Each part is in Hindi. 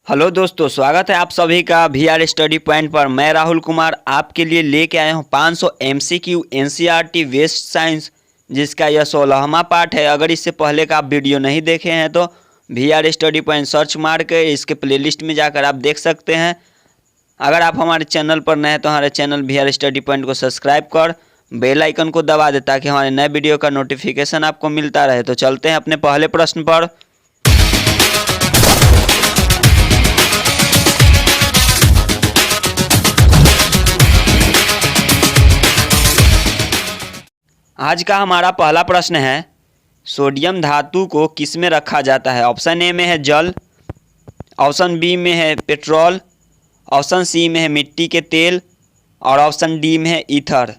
हेलो दोस्तों, स्वागत है आप सभी का वीआर स्टडी पॉइंट पर। मैं राहुल कुमार आपके लिए लेके आया हूँ 500 एमसीक्यू एनसीईआरटी वेस्ट साइंस, जिसका यह 16वां पार्ट है। अगर इससे पहले का आप वीडियो नहीं देखे हैं तो वीआर स्टडी पॉइंट सर्च मार के इसके प्लेलिस्ट में जाकर आप देख सकते हैं। अगर आप हमारे चैनल पर नए हैं तो हमारे चैनल वीआर स्टडी पॉइंट को सब्सक्राइब कर बेल आइकन को दबा दे ताकि हमारे नए वीडियो का नोटिफिकेशन आपको मिलता रहे। तो चलते हैं अपने पहले प्रश्न पर। आज का हमारा पहला प्रश्न है, सोडियम धातु को किस में रखा जाता है। ऑप्शन ए में है जल, ऑप्शन बी में है पेट्रोल, ऑप्शन सी में है मिट्टी के तेल और ऑप्शन डी में है ईथर।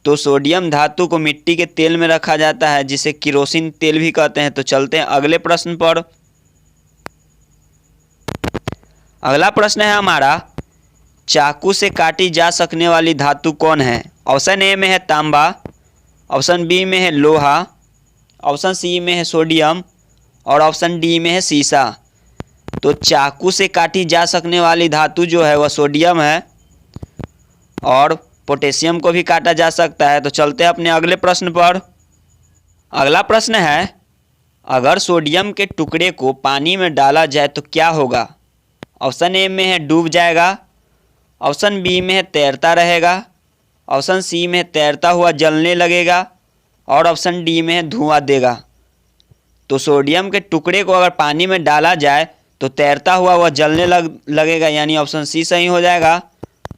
तो सोडियम धातु को मिट्टी के तेल में रखा जाता है, जिसे केरोसिन तेल भी कहते हैं। तो चलते हैं अगले प्रश्न पर। अगला प्रश्न है हमारा, चाकू से काटी जा सकने वाली धातु कौन है। ऑप्शन ए में है तांबा, ऑप्शन बी में है लोहा, ऑप्शन सी में है सोडियम और ऑप्शन डी में है सीसा। तो चाकू से काटी जा सकने वाली धातु जो है वह सोडियम है और पोटेशियम को भी काटा जा सकता है। तो चलते हैं अपने अगले प्रश्न पर। अगला प्रश्न है, अगर सोडियम के टुकड़े को पानी में डाला जाए तो क्या होगा। ऑप्शन ए में है डूब जाएगा, ऑप्शन बी में है तैरता रहेगा, ऑप्शन सी में तैरता हुआ जलने लगेगा और ऑप्शन डी में है धुआं देगा। तो सोडियम के टुकड़े को अगर पानी में डाला जाए तो तैरता हुआ वह जलने लगेगा, यानी ऑप्शन सी सही हो जाएगा।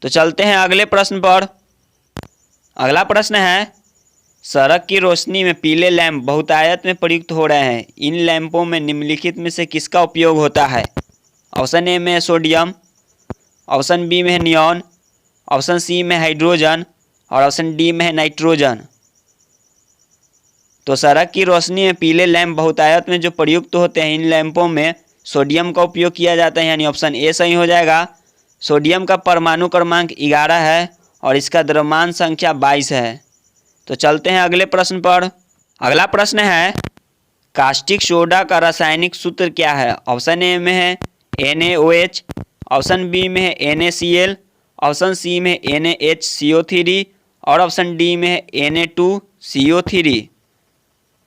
तो चलते हैं अगले प्रश्न पर। अगला प्रश्न है, सड़क की रोशनी में पीले लैंप बहुतायत में प्रयुक्त हो रहे हैं। इन लैंपों में निम्नलिखित में से किसका उपयोग होता है। ऑप्शन ए में है सोडियम, ऑप्शन बी में है नियॉन, ऑप्शन सी में हाइड्रोजन और ऑप्शन डी में है नाइट्रोजन। तो सड़क की रोशनी में पीले लैंप बहुतायत में जो प्रयुक्त होते हैं, इन लैंपों में सोडियम का उपयोग किया जाता है, यानी ऑप्शन ए सही हो जाएगा। सोडियम का परमाणु क्रमांक 11 है और इसका द्रव्यमान संख्या 22 है। तो चलते हैं अगले प्रश्न पर। अगला प्रश्न है, कास्टिक सोडा का रासायनिक सूत्र क्या है। ऑप्शन ए में है NaOH, ऑप्शन बी में है NaCl, ऑप्शन सी में NaHCO3 और ऑप्शन डी में है Na2CO3।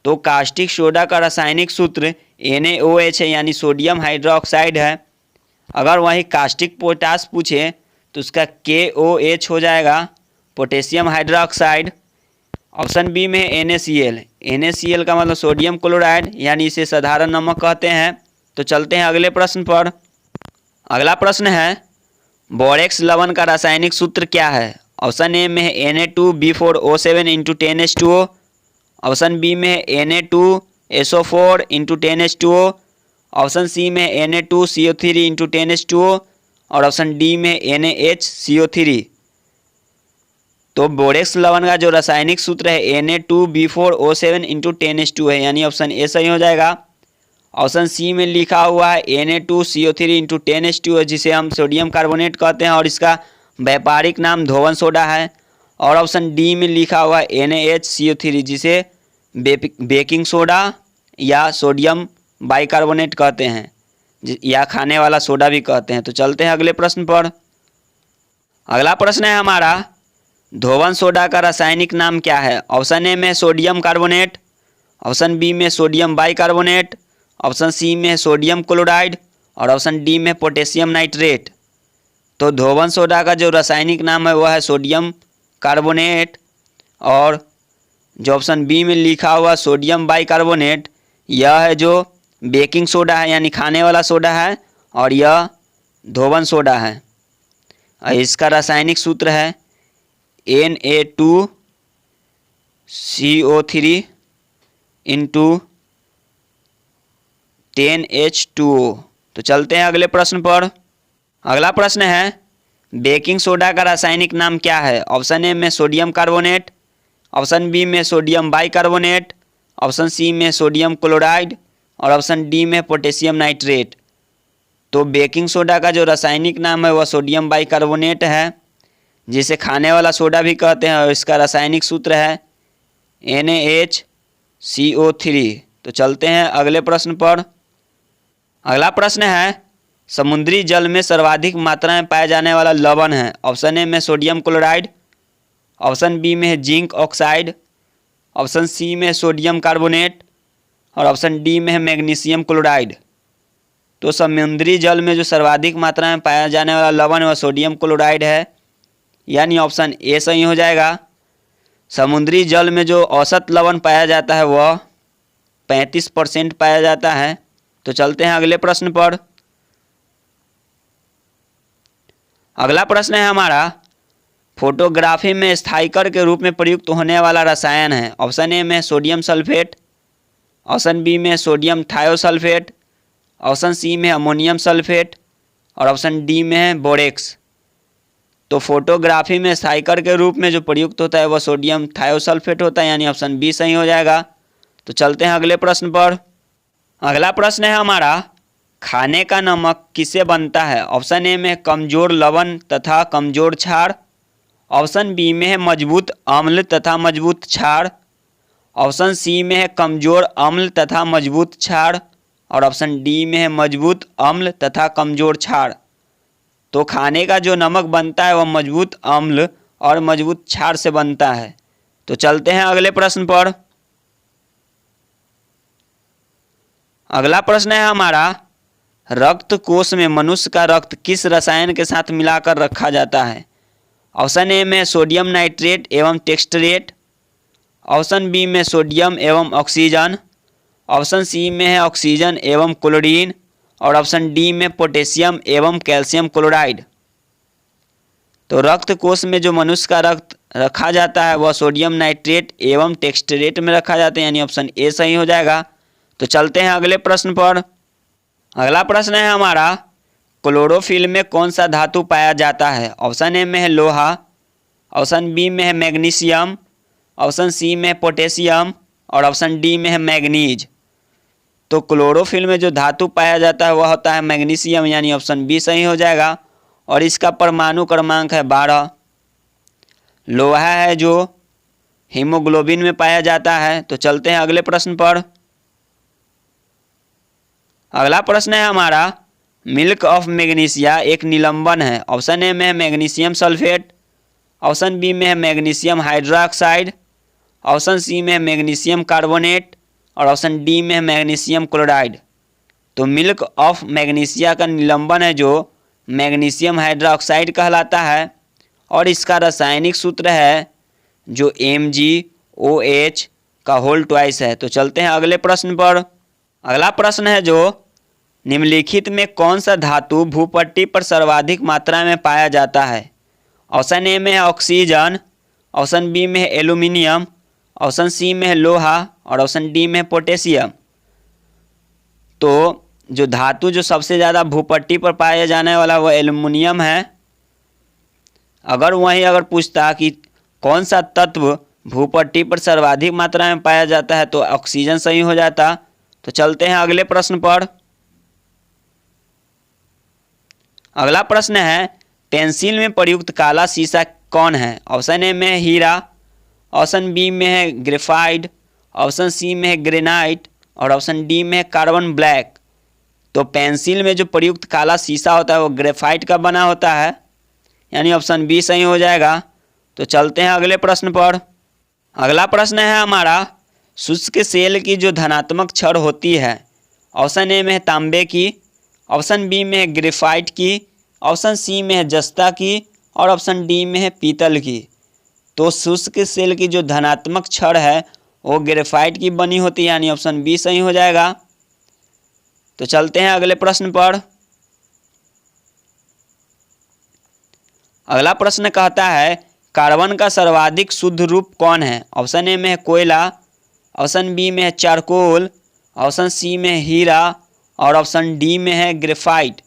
तो कास्टिक सोडा का रासायनिक सूत्र NaOH है, यानी सोडियम हाइड्रोक्साइड है। अगर वही कास्टिक पोटास पूछे तो उसका KOH हो जाएगा, पोटेशियम हाइड्रोक्साइड। ऑप्शन बी में है NaCl, NaCl का मतलब सोडियम क्लोराइड, यानी इसे साधारण नमक कहते हैं। तो चलते हैं अगले प्रश्न पर। अगला प्रश्न है, बोरेक्स लवण का रासायनिक सूत्र क्या है। ऑप्शन ए में है Na2B4O7 × 10H2O, ऑप्शन बी में है Na2SO4 × 10H2O, ऑप्शन सी में है Na2CO3 × 10H2O और ऑप्शन डी में है NaHCO3। तो बोरेक्स लवण का जो रासायनिक सूत्र है Na2B4O7 × 10H2 है, यानी ऑप्शन ए सही हो जाएगा। ऑप्शन सी में लिखा हुआ है Na2CO3 × 10H2, जिसे हम सोडियम कार्बोनेट कहते हैं और इसका व्यापारिक नाम धोवन सोडा है। और ऑप्शन डी में लिखा हुआ है NaHCO3, जिसे बेकिंग सोडा या सोडियम बाइकार्बोनेट कहते हैं, या खाने वाला सोडा भी कहते हैं। तो चलते हैं अगले प्रश्न पर। अगला प्रश्न है हमारा, धोवन सोडा का रासायनिक नाम क्या है। ऑप्शन ए में सोडियम कार्बोनेट, ऑप्शन बी में सोडियम बाइकार्बोनेट, ऑप्शन सी में सोडियम क्लोराइड और ऑप्शन डी में पोटेशियम नाइट्रेट। तो धोवन सोडा का जो रासायनिक नाम है वह है सोडियम कार्बोनेट, और जो ऑप्शन बी में लिखा हुआ सोडियम बाइकार्बोनेट, यह है जो बेकिंग सोडा है, यानी खाने वाला सोडा है, और यह धोवन सोडा है। इसका रासायनिक सूत्र है Na2CO3 × 10H2O। तो चलते हैं अगले प्रश्न पर। अगला प्रश्न है, बेकिंग सोडा का रासायनिक नाम क्या है। ऑप्शन ए में सोडियम कार्बोनेट, ऑप्शन बी में सोडियम बाइकार्बोनेट, ऑप्शन सी में सोडियम क्लोराइड और ऑप्शन डी में पोटेशियम नाइट्रेट। तो बेकिंग सोडा का जो रासायनिक नाम है वह सोडियम बाइकार्बोनेट है, जिसे खाने वाला सोडा भी कहते हैं, और इसका रासायनिक सूत्र है NaHCO3। तो चलते हैं अगले प्रश्न पर। अगला प्रश्न है, समुद्री जल में सर्वाधिक मात्रा में पाया जाने वाला लवण है? ऑप्शन ए में सोडियम क्लोराइड, ऑप्शन बी में है जिंक ऑक्साइड, ऑप्शन सी में सोडियम कार्बोनेट और ऑप्शन डी में है मैग्नीशियम क्लोराइड। तो समुद्री जल में जो सर्वाधिक मात्रा में पाया जाने वाला लवण है वह सोडियम क्लोराइड है, यानी ऑप्शन ए सही हो जाएगा। समुद्री जल में जो औसत लवण पाया जाता है वह 35% पाया जाता है। तो चलते हैं अगले प्रश्न पर। अगला प्रश्न है हमारा, फोटोग्राफी में स्थायिकर के रूप में प्रयुक्त होने वाला रसायन है? ऑप्शन ए में सोडियम सल्फेट, ऑप्शन बी में सोडियम थायोसल्फेट, ऑप्शन सी में अमोनियम सल्फेट और ऑप्शन डी में है बोरेक्स। तो फोटोग्राफी में स्थायिकर के रूप में जो प्रयुक्त होता है वह सोडियम थायोसल्फेट होता है, यानी ऑप्शन बी सही हो जाएगा। तो चलते हैं अगले प्रश्न पर। अगला प्रश्न है हमारा, खाने का नमक किससे बनता है? ऑप्शन ए में कमजोर लवण तथा कमजोर क्षार, ऑप्शन बी में है मजबूत अम्ल तथा मजबूत क्षार, ऑप्शन सी में है कमजोर अम्ल तथा मजबूत क्षार और ऑप्शन डी में है मजबूत अम्ल तथा कमजोर क्षार। तो खाने का जो नमक बनता है वह मजबूत अम्ल और मजबूत क्षार से बनता है। तो चलते हैं अगले प्रश्न पर। अगला प्रश्न है हमारा, रक्त कोश में मनुष्य का रक्त किस रसायन के साथ मिलाकर रखा जाता है? ऑप्शन ए में सोडियम नाइट्रेट एवं टेक्स्ट्रेट, ऑप्शन बी में सोडियम एवं ऑक्सीजन, ऑप्शन सी में है ऑक्सीजन एवं क्लोरीन और ऑप्शन डी में पोटेशियम एवं कैल्शियम क्लोराइड। तो रक्त कोश में जो मनुष्य का रक्त रखा जाता है वह सोडियम नाइट्रेट एवं टेक्स्ट्रेट में रखा जाता है, यानी ऑप्शन ए सही हो जाएगा। तो चलते हैं अगले प्रश्न पर। अगला प्रश्न है हमारा, क्लोरोफिल में कौन सा धातु पाया जाता है? ऑप्शन ए में है लोहा, ऑप्शन बी में है मैग्नीशियम, ऑप्शन सी में पोटेशियम और ऑप्शन डी में है मैग्नीज। तो क्लोरोफिल में जो धातु पाया जाता है वह होता है मैग्नीशियम, यानी ऑप्शन बी सही हो जाएगा और इसका परमाणु क्रमांक है 12। लोहा है जो हीमोग्लोबिन में पाया जाता है। तो चलते हैं अगले प्रश्न पर। अगला प्रश्न है हमारा, मिल्क ऑफ मैग्नीशिया एक निलंबन है? ऑप्शन ए में है मैग्नीशियम सल्फेट, ऑप्शन बी में है मैग्नीशियम हाइड्रोक्साइड, ऑप्शन सी में है मैग्नीशियम कार्बोनेट और ऑप्शन डी में है मैग्नीशियम क्लोराइड। तो मिल्क ऑफ मैग्नीशिया का निलंबन है जो मैग्नीशियम हाइड्रोक्साइड कहलाता है और इसका रासायनिक सूत्र है जो MgOH का होल ट्वाइस है। तो चलते हैं अगले प्रश्न पर। अगला प्रश्न है जो, निम्नलिखित में कौन सा धातु भूपट्टी पर सर्वाधिक मात्रा में पाया जाता है? ऑप्शन ए में है ऑक्सीजन, ऑप्शन बी में है एल्यूमिनियम, ऑप्शन सी में है लोहा और ऑप्शन डी में है पोटेशियम। तो जो धातु जो सबसे ज़्यादा भूपट्टी पर पाया जाने वाला वह एल्यूमिनियम है। अगर पूछता कि कौन सा तत्व भूपट्टी पर सर्वाधिक मात्रा में पाया जाता है तो ऑक्सीजन सही हो जाता। तो चलते हैं अगले प्रश्न पर। अगला प्रश्न है, पेंसिल में प्रयुक्त काला सीसा कौन है? ऑप्शन ए में है हीरा, ऑप्शन बी में है ग्रेफाइट, ऑप्शन सी में है ग्रेनाइट और ऑप्शन डी में है कार्बन ब्लैक। तो पेंसिल में जो प्रयुक्त काला शीशा होता है वो ग्रेफाइट का बना होता है, यानी ऑप्शन बी सही हो जाएगा। तो चलते हैं अगले प्रश्न पर। अगला प्रश्न है हमारा, शुष्क सेल की जो धनात्मक छड़ होती है? ऑप्शन ए में है तांबे की, ऑप्शन बी में है ग्रेफाइट की, ऑप्शन सी में है जस्ता की और ऑप्शन डी में है पीतल की। तो शुष्क सेल की जो धनात्मक छड़ है वो ग्रेफाइट की बनी होती है, यानी ऑप्शन बी सही हो जाएगा। तो चलते हैं अगले प्रश्न पर। अगला प्रश्न कहता है, कार्बन का सर्वाधिक शुद्ध रूप कौन है? ऑप्शन ए में है कोयला, ऑप्शन बी में है चारकोल, ऑप्शन सी में है हीरा और ऑप्शन डी में है ग्रेफाइट।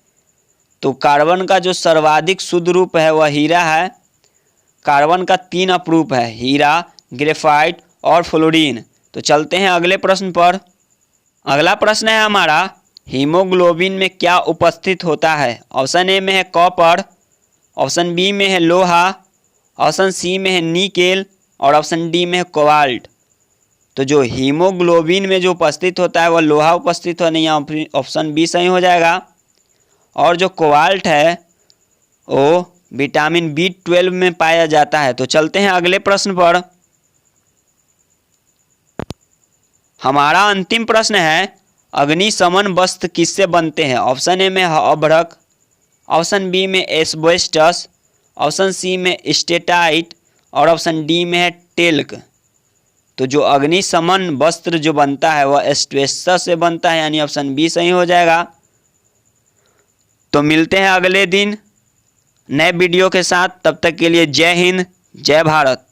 तो कार्बन का जो सर्वाधिक शुद्ध रूप है वह हीरा है। कार्बन का 3 अपरूप है, हीरा, ग्रेफाइट और फ्लोरीन। तो चलते हैं अगले प्रश्न पर। अगला प्रश्न है हमारा, हीमोग्लोबिन में क्या उपस्थित होता है? ऑप्शन ए में है कॉपर, ऑप्शन बी में है लोहा, ऑप्शन सी में है निकेल और ऑप्शन डी में है कोबाल्ट। तो जो हीमोग्लोबिन में जो उपस्थित होता है वह लोहा उपस्थित होने, यहाँ ऑप्शन बी सही हो जाएगा। और जो कोबाल्ट है वो विटामिन B12 में पाया जाता है। तो चलते हैं अगले प्रश्न पर। हमारा अंतिम प्रश्न है, अग्निशमन वस्त्र किससे बनते हैं? ऑप्शन ए में अभ्रक, ऑप्शन बी में एस्बेस्टस, ऑप्शन सी में स्टेटाइट और ऑप्शन डी में है टेल्क। तो जो अग्निशमन वस्त्र जो बनता है वह एस्बेस्टस से बनता है, यानी ऑप्शन बी सही हो जाएगा। तो मिलते हैं अगले दिन नए वीडियो के साथ, तब तक के लिए जय हिंद, जय भारत।